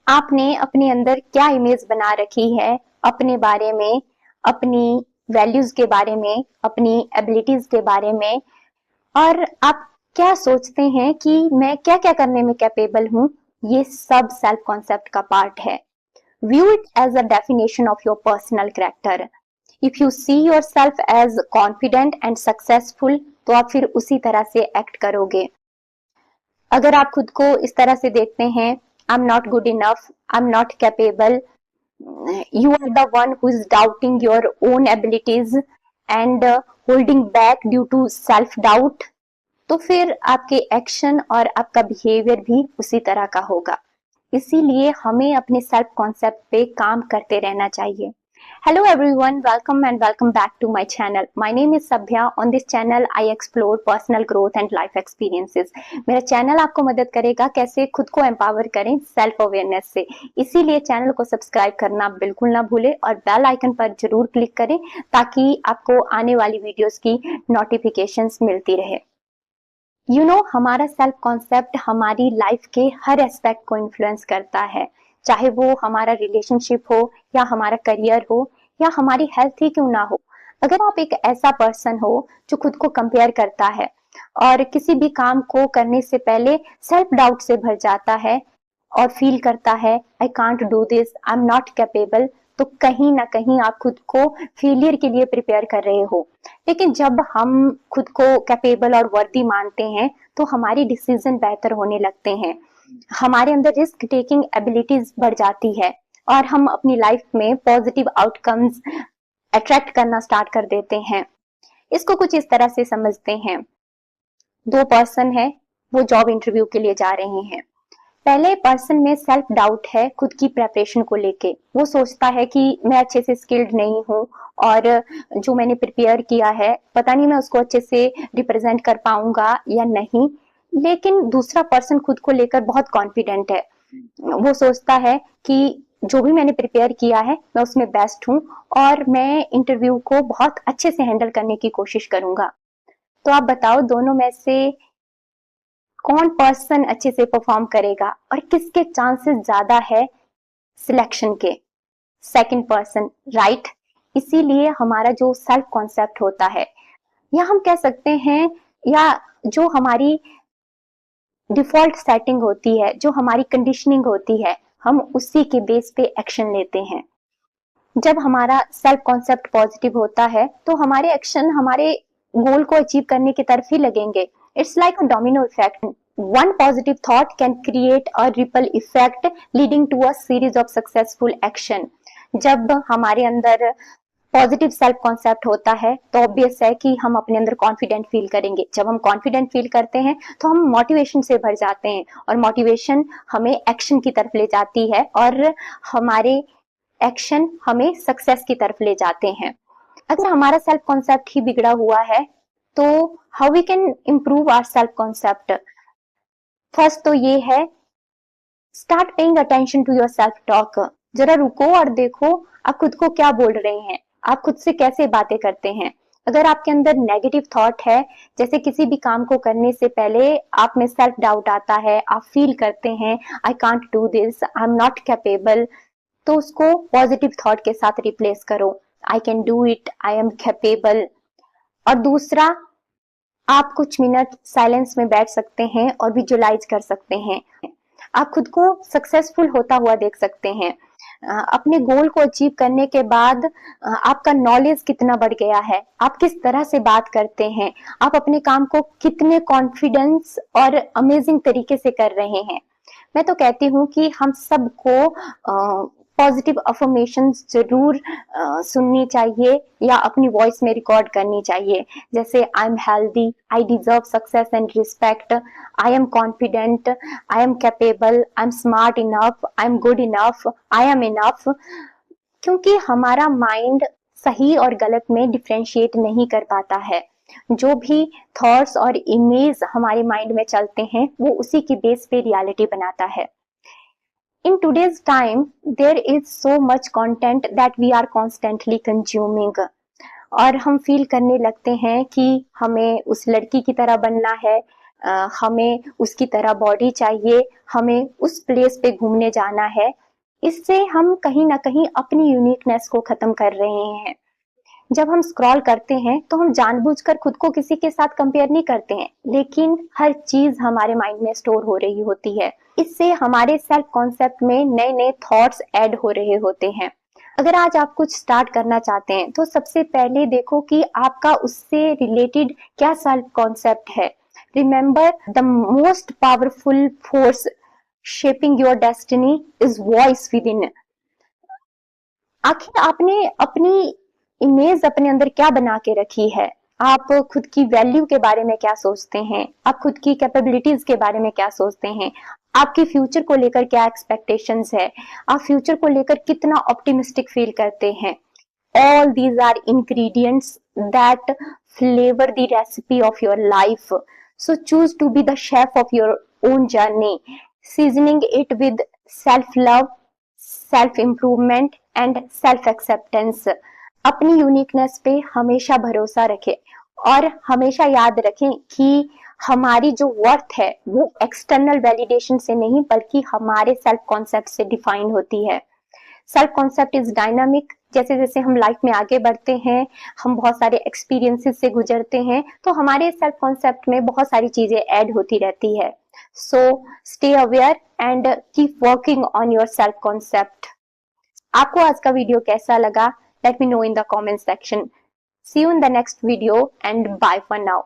आपने अपने अंदर क्या इमेज बना रखी है अपने बारे में, अपनी वैल्यूज के बारे में, अपनी एबिलिटीज के बारे में, और आप क्या सोचते हैं कि मैं क्या क्या करने में कैपेबल हूँ। ये सब सेल्फ कॉन्सेप्ट का पार्ट है। View it as a definition of your personal character. If you see yourself as confident and successful, तो आप फिर उसी तरह से एक्ट करोगे। अगर आप खुद को इस तरह से देखते हैं, I am not good enough, I am not capable, you are the one who is doubting your own abilities and holding back due to self doubt, तो फिर आपके एक्शन और आपका बिहेवियर भी उसी तरह का होगा। इसीलिए हमें अपने सेल्फ कॉन्सेप्ट पे काम करते रहना चाहिए। Hello everyone, welcome and welcome back to my channel. My name is Sabhya. On this channel I explore personal growth and life experiences. मेरा चैनल आपको मदद करेगा कैसे खुद को एम्पावर करें सेल्फ अवेयरनेस से। इसीलिए चैनल को सब्सक्राइब करना बिल्कुल ना भूलें और बेल आइकन पर जरूर क्लिक करें ताकि आपको आने वाली वीडियोस की नोटिफिकेशंस मिलती रहे। हमारा सेल्फ कॉन्सेप्ट हमारी लाइफ के हर एस्पेक्ट को इन्फ्लुएंस करता है, चाहे वो हमारा रिलेशनशिप हो या हमारा करियर हो या हमारी हेल्थ ही क्यों ना हो। अगर आप एक ऐसा पर्सन हो जो खुद को कंपेयर करता है और किसी भी काम को करने से पहले सेल्फ डाउट से भर जाता है और फील करता है I can't do this, I am not capable, तो कहीं ना कहीं आप खुद को फेलियर के लिए प्रिपेयर कर रहे हो। लेकिन जब हम खुद को कैपेबल और वर्दी मानते हैं तो हमारी डिसीजन बेहतर होने लगते हैं, हमारे अंदर रिस्क टेकिंग एबिलिटीज बढ़ जाती है और हम अपनी लाइफ में पॉजिटिव आउटकम्स अट्रैक्ट करना स्टार्ट कर देते हैं। इसको कुछ इस तरह से समझते हैं। दो पर्सन है, वो जॉब इंटरव्यू के लिए जा रहे हैं। पहले पर्सन में सेल्फ डाउट है खुद की प्रिपरेशन को लेके। वो सोचता है कि मैं अच्छे से स्किल्ड नहीं हूँ और जो मैंने प्रिपेयर किया है पता नहीं मैं उसको अच्छे से रिप्रेजेंट कर पाऊंगा या नहीं। लेकिन दूसरा पर्सन खुद को लेकर बहुत कॉन्फिडेंट है। वो सोचता है कि जो भी मैंने प्रिपेयर किया है मैं उसमें बेस्ट हूँ और मैं इंटरव्यू को बहुत अच्छे से हैंडल करने की कोशिश करूंगा। तो आप बताओ दोनों में से कौन पर्सन अच्छे से परफॉर्म करेगा और किसके चांसेस ज्यादा है सिलेक्शन के? Second person, right. इसीलिए हमारा जो सेल्फ कॉन्सेप्ट होता है या हम कह सकते हैं या जो हमारी डिफॉल्ट सेटिंग होती है, जो हमारी कंडीशनिंग होती है, हम उसी के बेस पे एक्शन लेते हैं। जब हमारा सेल्फ कॉन्सेप्ट पॉजिटिव होता है तो हमारे एक्शन हमारे गोल को अचीव करने की तरफ ही लगेंगे। It's like a domino effect. One positive thought can create a ripple effect leading to a series of successful action. जब हमारे अंदर पॉजिटिव सेल्फ कॉन्सेप्ट होता है तो ऑब्वियस है कि हम अपने अंदर कॉन्फिडेंट फील करेंगे। जब हम कॉन्फिडेंट फील करते हैं तो हम मोटिवेशन से भर जाते हैं और मोटिवेशन हमें एक्शन की तरफ ले जाती है और हमारे एक्शन हमें सक्सेस की तरफ ले जाते हैं। अगर हमारा सेल्फ कॉन्सेप्ट ही बिगड़ा हुआ है तो how we can improve our self concept? First तो ये है, start paying attention to your self talk. जरा रुको और देखो आप खुद को क्या बोल रहे हैं, आप खुद से कैसे बातें करते हैं। अगर आपके अंदर नेगेटिव थॉट है, जैसे किसी भी काम को करने से पहले आप में सेल्फ डाउट आता है, आप फील करते हैं I can't do this, I am not capable, तो उसको पॉजिटिव थॉट के साथ रिप्लेस करो, I can do it, I am capable. और दूसरा, आप कुछ मिनट साइलेंस में बैठ सकते हैं और विजुअलाइज कर सकते हैं। आप खुद को सक्सेसफुल होता हुआ देख सकते हैं। अपने गोल को अचीव करने के बाद आपका नॉलेज कितना बढ़ गया है, आप किस तरह से बात करते हैं, आप अपने काम को कितने कॉन्फिडेंस और अमेजिंग तरीके से कर रहे हैं। मैं तो कहती हूँ कि हम सबको पॉजिटिव अफर्मेशंस जरूर सुननी चाहिए या अपनी वॉइस में रिकॉर्ड करनी चाहिए। जैसे I am healthy, I deserve success and respect, I am confident, I am capable, I am smart enough, I am good enough, I am enough. क्योंकि हमारा माइंड सही और गलत में डिफ्रेंशिएट नहीं कर पाता है। जो भी थॉट्स और इमेज हमारे माइंड में चलते हैं वो उसी की बेस पे रियलिटी बनाता है। In today's time, there is so much content that we are constantly consuming. और हम फील करने लगते हैं कि हमें उस लड़की की तरह बनना है, हमें उसकी तरह बॉडी चाहिए, हमें उस प्लेस पे घूमने जाना है। इससे हम कहीं ना कहीं अपनी यूनिकनेस को खत्म कर रहे हैं। जब हम स्क्रॉल करते हैं तो हम जानबूझकर खुद को किसी के साथ कंपेयर नहीं करते हैं, लेकिन हर चीज हमारे माइंड में स्टोर हो रही होती है। इससे हमारे सेल्फ कॉन्सेप्ट में नए नए थॉट्स ऐड हो रहे होते हैं। अगर आज आप कुछ स्टार्ट करना चाहते हैं तो सबसे पहले देखो कि आपका उससे रिलेटेड क्या सेल्फ कॉन्सेप्ट है। Remember, the most powerful force shaping your destiny is voice with in. आखिर आपने अपनी इमेज अपने अंदर क्या बना के रखी है? आप खुद की वैल्यू के बारे में क्या सोचते हैं? आप खुद की कैपेबिलिटीज के बारे में क्या सोचते हैं? आपके फ्यूचर को लेकर क्या एक्सपेक्टेशंस है? आप फ्यूचर को लेकर कितना ऑप्टिमिस्टिक फील करते हैं? All these are ingredients that flavor the recipe of your life. So choose to be the chef of your own journey, seasoning it with self-love, self-improvement and self-acceptance. अपनी uniqueness पे हमेशा भरोसा रखें और हमेशा याद रखें कि हमारी जो वर्थ है वो एक्सटर्नल वैलिडेशन से नहीं बल्कि हमारे सेल्फ कॉन्सेप्ट से डिफाइन होती है। Self concept is dynamic. जैसे जैसे हम लाइफ में आगे बढ़ते हैं, हम बहुत सारे एक्सपीरियंसेस से गुजरते हैं, तो हमारे सेल्फ कॉन्सेप्ट में बहुत सारी चीजें ऐड होती रहती है। So stay aware and keep working on your self concept. आपको आज का वीडियो कैसा लगा? Let me know in the comment section. See you in the next video and bye for now.